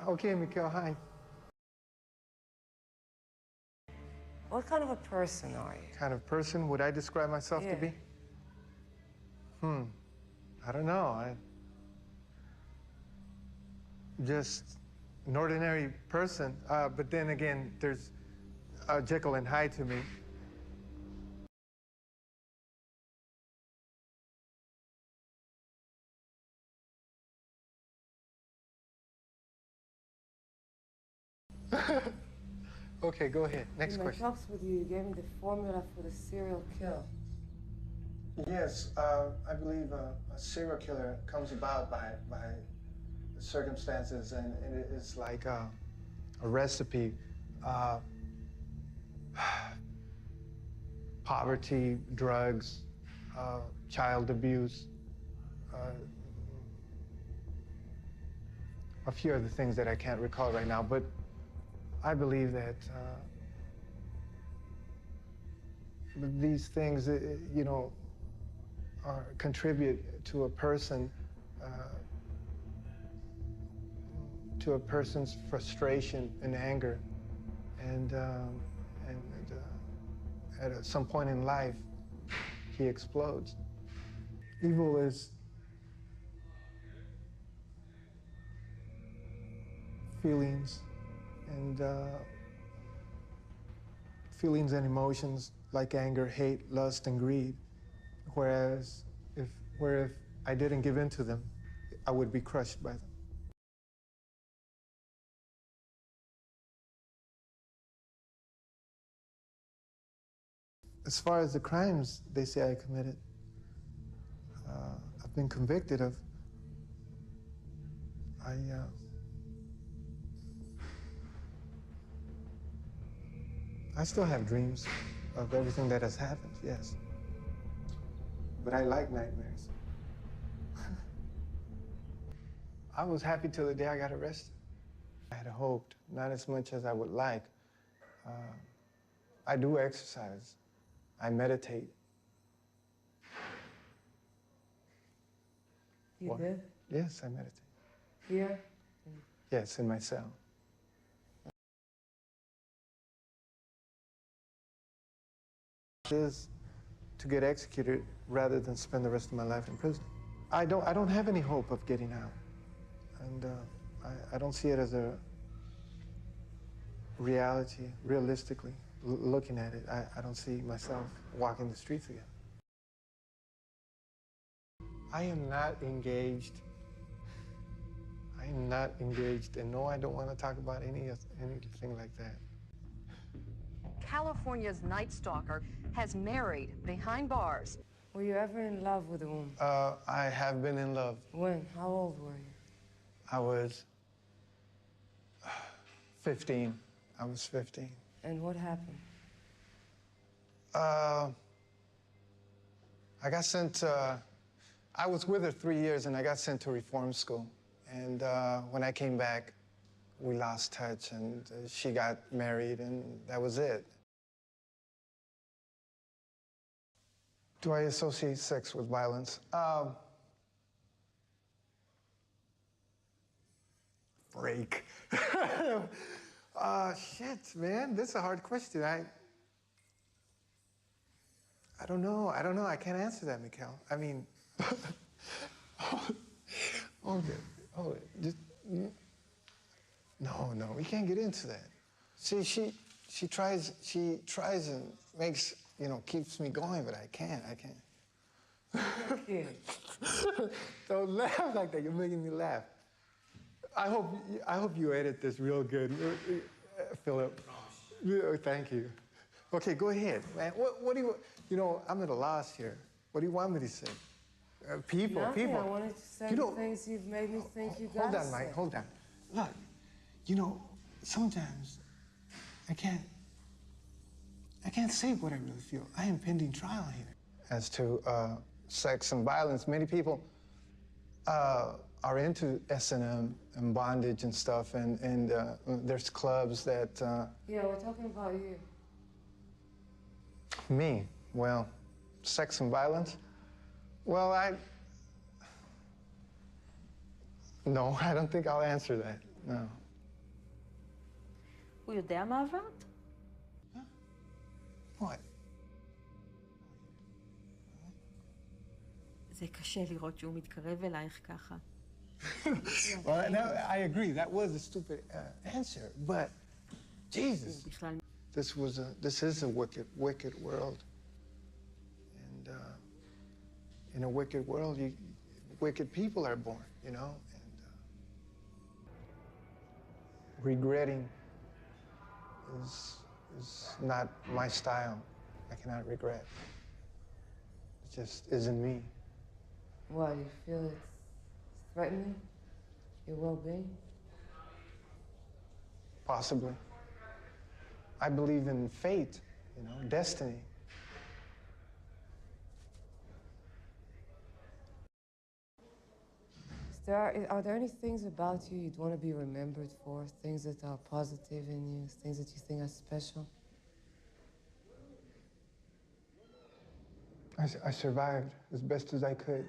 Okay, Mikhail, hi. What kind of a person are you? Kind of person would I describe myself to be? I don't know. Just an ordinary person. But then again, there's Jekyll and Hyde to me. Okay, go ahead. Next question. In my talks with you, you gave me the formula for the serial kill. Yes, I believe a serial killer comes about by circumstances, and it is like a recipe. Poverty, drugs, child abuse, a few other things that I can't recall right now, but I believe that these things, you know, contribute to a person, to a person's frustration and anger, and at some point in life, he explodes. Evil is feelings and emotions like anger, hate, lust, and greed. Whereas if I didn't give in to them, I would be crushed by them. As far as the crimes they say I committed, I've been convicted of. I still have dreams of everything that has happened, yes. But I like nightmares. I was happy till the day I got arrested. I had hoped, not as much as I would like. I do exercise. I meditate. You did? Yes, I meditate. Here? Yes, in my cell. Is to get executed rather than spend the rest of my life in prison. I don't have any hope of getting out, and I don't see it as a reality, realistically. Looking at it, I don't see myself walking the streets again. I am not engaged. I am not engaged, and no, I don't want to talk about anything like that. California's Night Stalker has married behind bars. Were you ever in love with a woman? I have been in love. When? How old were you? I was 15. I was 15. And what happened? I got sent, I was with her 3 years, and I got sent to reform school. And when I came back, we lost touch, and she got married, and that was it. Do I associate sex with violence? Break. Shit, man, this is a hard question. I don't know. I can't answer that, Mikhail. I mean, hold it. Just, no, we can't get into that. See, she tries and makes, you know, keeps me going, but I can't. Don't laugh like that. You're making me laugh. I hope you edit this real good, Philip. Thank you. Okay, go ahead, man. What do you know, I'm at a loss here. What do you want me to say? People. Nothing. I wanted to say the things you've made me think you got to say. Hold on, Mike, hold on. Look, you know, sometimes I can't say what I really feel. I am pending trial here. As to sex and violence, many people are into S&M and bondage and stuff, and there's clubs that... Yeah, we're talking about you. Me? Well, sex and violence? Well, no, I don't think I'll answer that, no. הוא יודע מה עברת? What? זה קשה לראות שהוא מתקרב אלייך ככה. Well, I agree. That was a stupid answer, but Jesus, בכלל... this is a wicked world, and in a wicked world, wicked people are born, you know, and regretting is not my style. I cannot regret. It just isn't me. Why, you feel it's threatening your well-being? Possibly. I believe in fate, you know, destiny. Are there any things about you you'd want to be remembered for? Things that are positive in you, things that you think are special? I survived as best as I could.